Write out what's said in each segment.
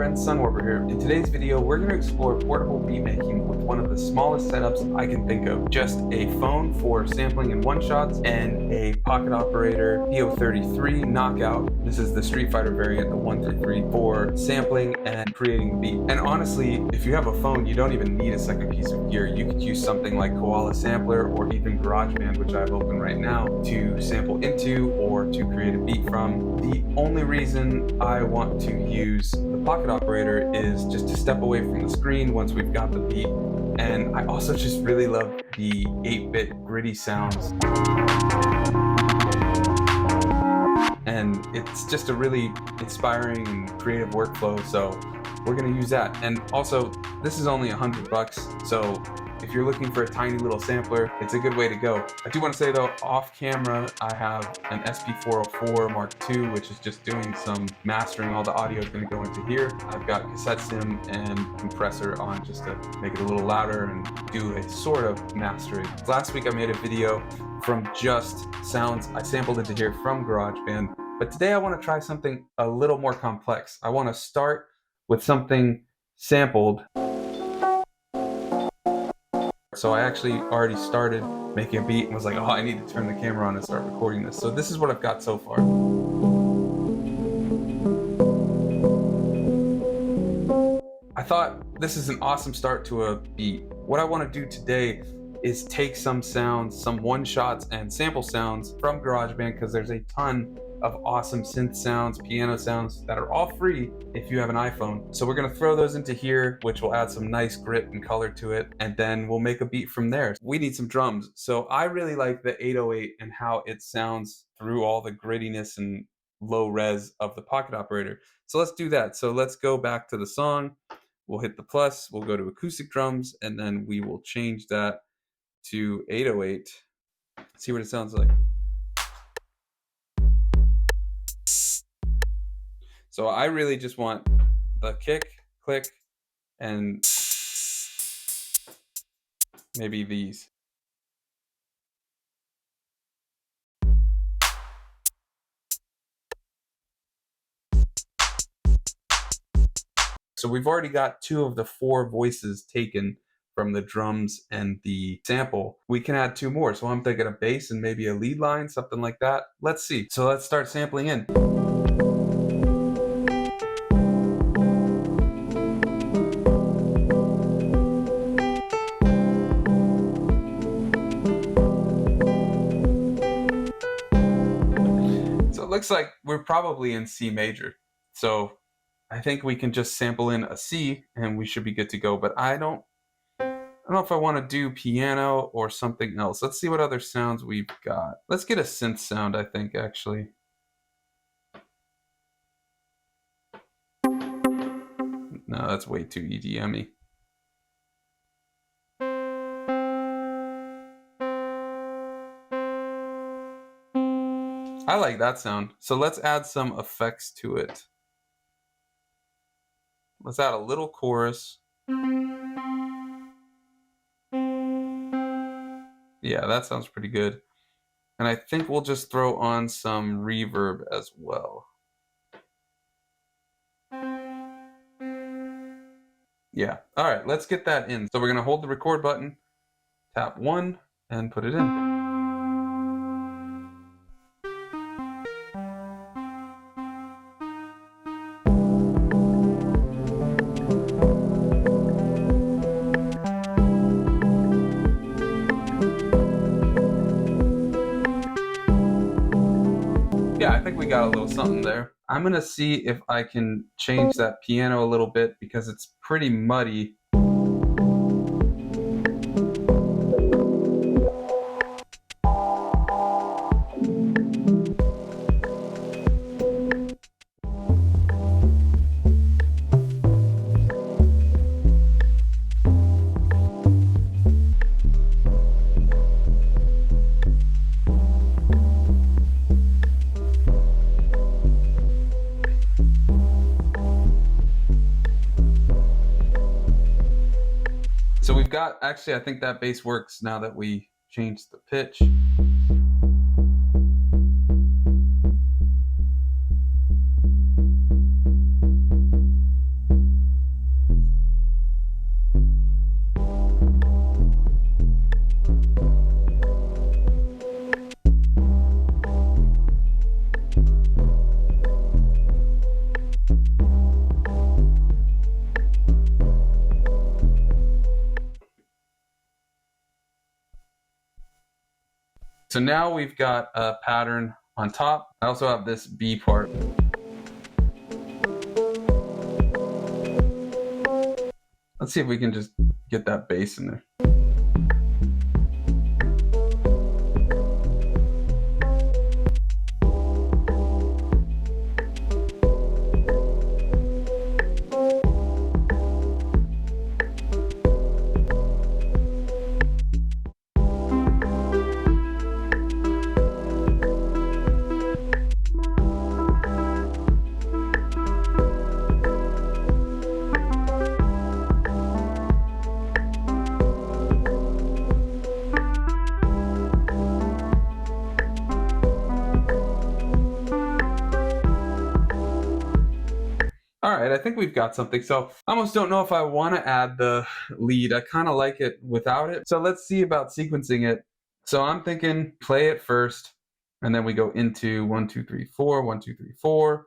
friends, Sunwarper here. In today's video, we're going to explore portable beat making with one of the smallest setups I can think of. Just a phone for sampling in one-shots and a pocket operator PO33 knockout. This is the Street Fighter variant, the 133, for sampling and creating the beat. And honestly, if you have a phone, you don't even need a second piece of gear. You could use something like Koala Sampler or even GarageBand, which I have open right now, to sample into or to create a beat from. The only reason I want to use the pocket operator is just to step away from the screen once we've got the beat. And I also just really love the 8-bit gritty sounds. And it's just a really inspiring and creative workflow, so we're gonna use that. And also, this is only $100, so if you're looking for a tiny little sampler, it's a good way to go. I do want to say though, off camera, I have an SP404 Mark II, which is just doing some mastering. All the audio is going to go into here. I've got cassette sim and compressor on just to make it a little louder and do a sort of mastering. Last week I made a video from just sounds I sampled into here from GarageBand, but today I want to try something a little more complex. I want to start with something sampled. So I actually already started making a beat and was like, oh, I need to turn the camera on and start recording this. So this is what I've got so far. I thought this is an awesome start to a beat. What I want to do today is take some sounds, some one-shots and sample sounds from GarageBand, because there's a ton of awesome synth sounds, piano sounds that are all free if you have an iPhone. So we're gonna throw those into here, which will add some nice grit and color to it, and then we'll make a beat from there. We need some drums. So I really like the 808 and how it sounds through all the grittiness and low res of the pocket operator. So let's do that. So let's go back to the song. We'll hit the plus, we'll go to acoustic drums, and then we will change that to 808. See what it sounds like. So I really just want the kick, click, and maybe these. So we've already got 2 of the 4 voices taken from the drums and the sample. We can add 2 more. So I'm thinking a bass and maybe a lead line, something like that. Let's see. So let's start sampling in. Looks like we're probably in C major, so I think we can just sample in a C and we should be good to go. But I don't know if I want to do piano or something else. Let's see what other sounds we've got. Let's get a synth sound, I think, actually. No, that's way too EDM-y. I like that sound. So let's add some effects to it. Let's add a little chorus. Yeah, that sounds pretty good. And I think we'll just throw on some reverb as well. Yeah, all right, let's get that in. So we're gonna hold the record button, tap 1, and put it in. Yeah, I think we got a little something there. I'm gonna see if I can change that piano a little bit because it's pretty muddy. So we've got, actually, I think that bass works now that we changed the pitch. So now we've got a pattern on top. I also have this B part. Let's see if we can just get that bass in there. All right, I think we've got something. So I almost don't know if I want to add the lead. I kind of like it without it. So let's see about sequencing it. So I'm thinking play it first, and then we go into 1, 2, 3, 4, 1, 2, 3, 4,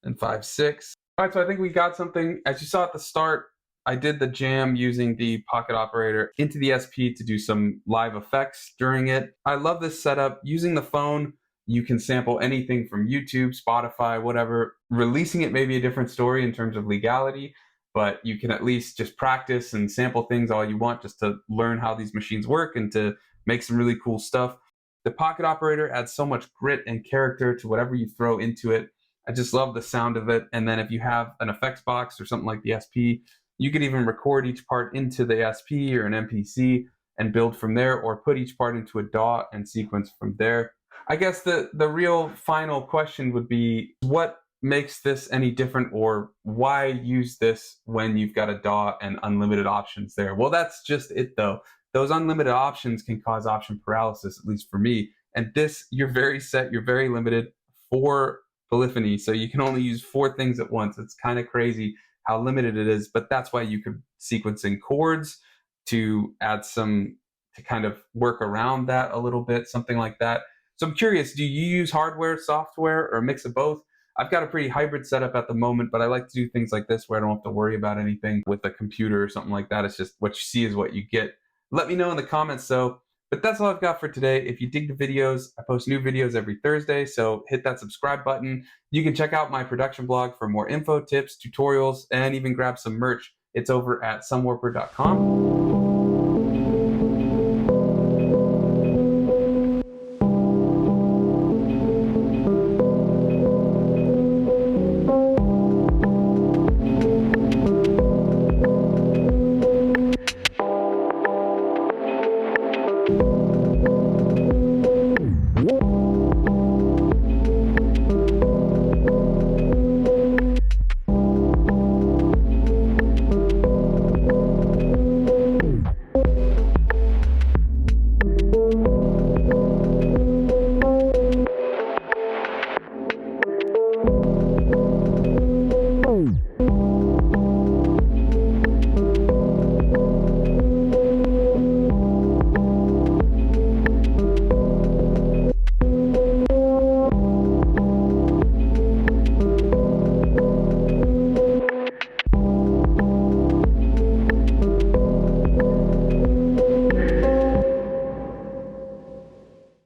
and 5, 6. All right, so I think we got something. As you saw at the start, I did the jam using the pocket operator into the SP to do some live effects during it. I love this setup. Using the phone, you can sample anything from YouTube, Spotify, whatever. Releasing it may be a different story in terms of legality, but you can at least just practice and sample things all you want just to learn how these machines work and to make some really cool stuff. The pocket operator adds so much grit and character to whatever you throw into it. I just love the sound of it. And then if you have an effects box or something like the SP, you could even record each part into the SP or an MPC and build from there, or put each part into a DAW and sequence from there. I guess the real final question would be, what makes this any different, or why use this when you've got a DAW and unlimited options there? Well, that's just it though. Those unlimited options can cause option paralysis, at least for me. And this, you're very set, you're very limited for polyphony. So you can only use 4 things at once. It's kind of crazy how limited it is, but that's why you could sequence in chords to add some, to kind of work around that a little bit, something like that. So I'm curious, do you use hardware, software, or a mix of both? I've got a pretty hybrid setup at the moment, but I like to do things like this where I don't have to worry about anything with a computer or something like that. It's just what you see is what you get. Let me know in the comments though. But that's all I've got for today. If you dig the videos, I post new videos every Thursday, so hit that subscribe button. You can check out my production blog for more info, tips, tutorials, and even grab some merch. It's over at sunwarper.com.